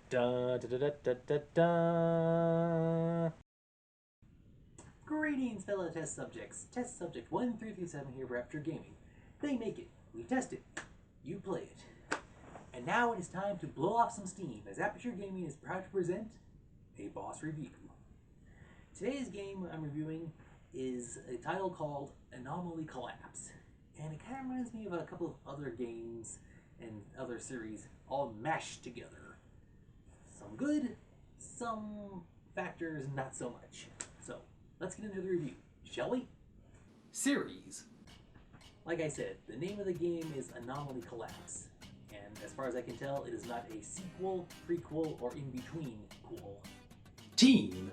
Da, da, da, da, da, da, da. Greetings, fellow test subjects. Test subject 1337 here for Aperture Gaming. They make it, we test it, you play it. And now it is time to blow off some steam as Aperture Gaming is proud to present a B.O.S. review. Today's game I'm reviewing is a title called Anomaly Collapse. And it kind of reminds me of a couple of other games and other series all mashed together. Some good, some factors not so much. So, let's get into the review, shall we? Series. Like I said, the name of the game is Anomaly Collapse. And as far as I can tell, it is not a sequel, prequel, or in-between cool. Team.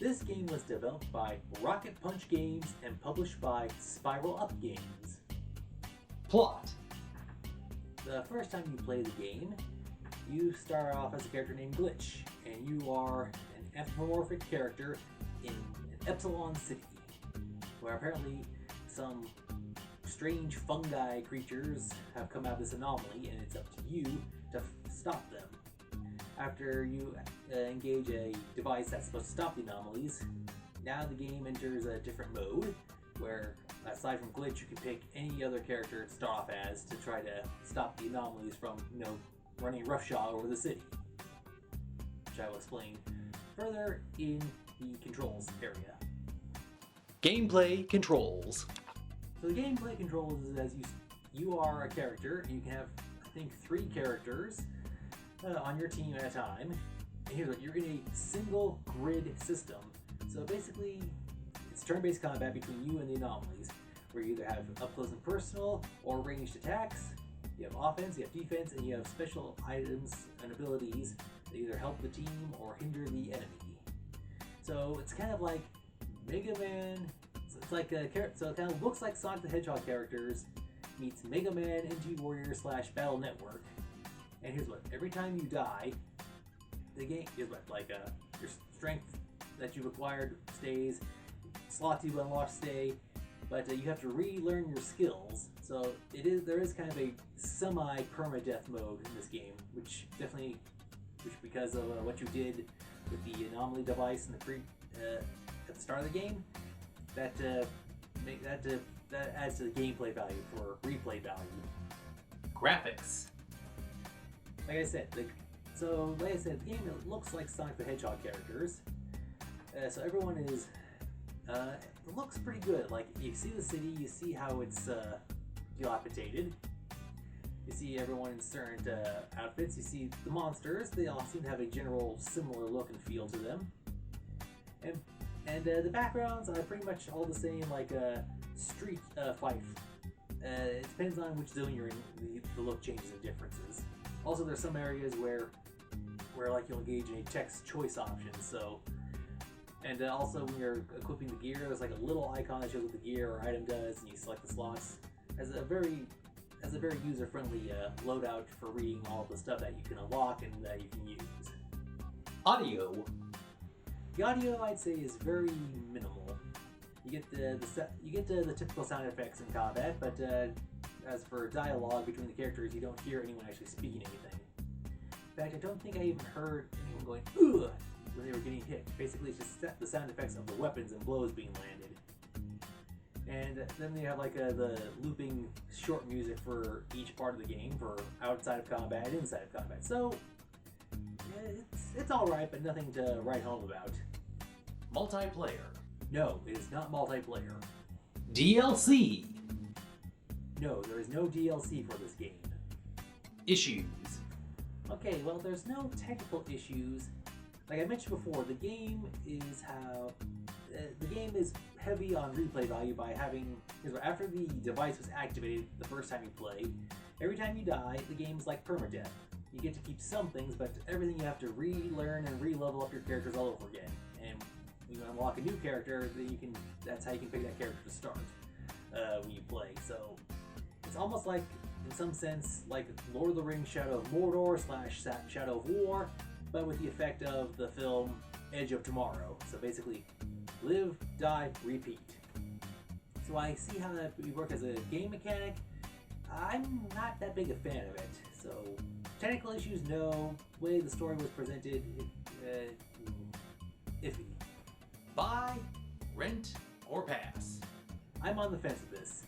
This game was developed by Rocket Punch Games and published by Spiral Up Games. Plot. The first time you play the game, you start off as a character named Glitch, and you are an anthropomorphic character in Epsilon City, where apparently some strange fungi creatures have come out of this anomaly, and it's up to you to stop them. After you engage a device that's supposed to stop the anomalies, now the game enters a different mode, where aside from Glitch, you can pick any other character to start off as to try to stop the anomalies from, running roughshod over the city, which I will explain further in the controls area. Gameplay controls. So the gameplay controls is as you are a character, and you can have, I think, 3 characters on your team at a time. And here's what, you're in a single grid system. So basically, it's turn-based combat between you and the anomalies, where you either have up close and personal or ranged attacks. You have offense, you have defense, and you have special items and abilities that either help the team or hinder the enemy. So it's kind of like Mega Man. So it's like so it kind of looks like Sonic the Hedgehog characters meets Mega Man NG Warrior / Battle Network. And here's what: every time you die, the game is your strength that you've acquired stays, slots you've unlocked stay, but you have to relearn your skills. So there is kind of a semi-permadeath mode in this game, which because of what you did with the anomaly device in the at the start of the game, that adds to the gameplay value for replay value. Graphics. Like I said, the game looks like Sonic the Hedgehog characters. So everyone is. It looks pretty good. Like, you see the city, you see how it's dilapidated. You see everyone in certain outfits. You see the monsters. They all seem to have a general similar look and feel to them. And the backgrounds are pretty much all the same, like a street fight. It depends on which zone you're in. The look changes and differences. Also, there's some areas where like you'll engage in a text choice option. So. And also, when you're equipping the gear, there's like a little icon that shows what the gear or item does, and you select the slots. As a very user-friendly loadout for reading all the stuff that you can unlock and that you can use. Audio. The audio, I'd say, is very minimal. You get the typical sound effects in combat, but as for dialogue between the characters, you don't hear anyone actually speaking anything. In fact, I don't think I even heard anyone going "ugh" when they were getting hit. Basically, it's just the sound effects of the weapons and blows being landed. And then they have like the looping short music for each part of the game, for outside of combat and inside of combat. So it's all right, but nothing to write home about. Multiplayer. No, it is not multiplayer. DLC. No, there is no DLC for this game. Issues. Okay, well, there's no technical issues. Like I mentioned before, the game is heavy on replay value by having, after the device was activated the first time you play, every time you die, the game's like permadeath. You get to keep some things, but everything you have to relearn and re-level up your characters all over again. And when you unlock a new character, that's how you can pick that character to start when you play. So it's almost like, in some sense, like Lord of the Rings Shadow of Mordor / Shadow of War, but with the effect of the film Edge of Tomorrow. So basically, live, die, repeat. So I see how that would work as a game mechanic. I'm not that big a fan of it, so Technical issues, no. Way the story was presented, iffy. Buy, rent, or pass? I'm on the fence with this.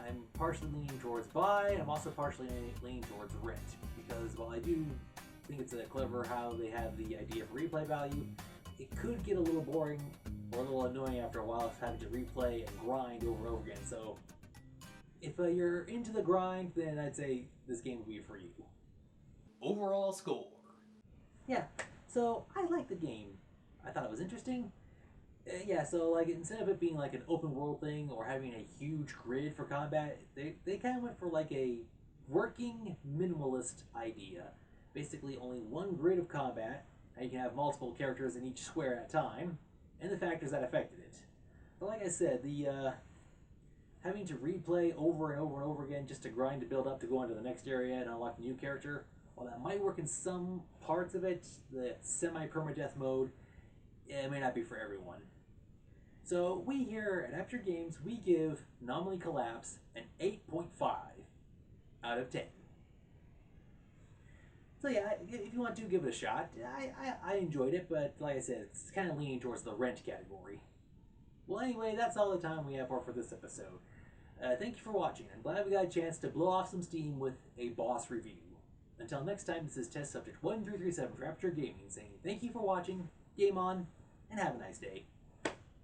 I'm partially leaning towards buy, and I'm also partially leaning towards rent. Because while I do think it's clever how they have the idea of replay value, it could get a little boring or a little annoying after a while having to replay and grind over and over again. So if you're into the grind, then I'd say this game would be for you. Overall score. Yeah, so I like the game. I thought it was interesting. Yeah, so like instead of it being like an open world thing or having a huge grid for combat, they kind of went for like a working minimalist idea. Basically, only one grid of combat. And you can have multiple characters in each square at a time, and the factors that affected it. But like I said, the having to replay over and over and over again just to grind to build up to go on to the next area and unlock a new character, while that might work in some parts of it, the semi-permadeath mode, it may not be for everyone. So we here at Aperture Games, we give Anomaly Collapse an 8.5 out of 10. So yeah, if you want to give it a shot, I enjoyed it, but like I said, it's kind of leaning towards the rent category. Well, anyway, that's all the time we have for this episode. Thank you for watching. I'm glad we got a chance to blow off some steam with a boss review. Until next time, this is Test Subject 1337 for Aperture Gaming saying thank you for watching, game on, and have a nice day.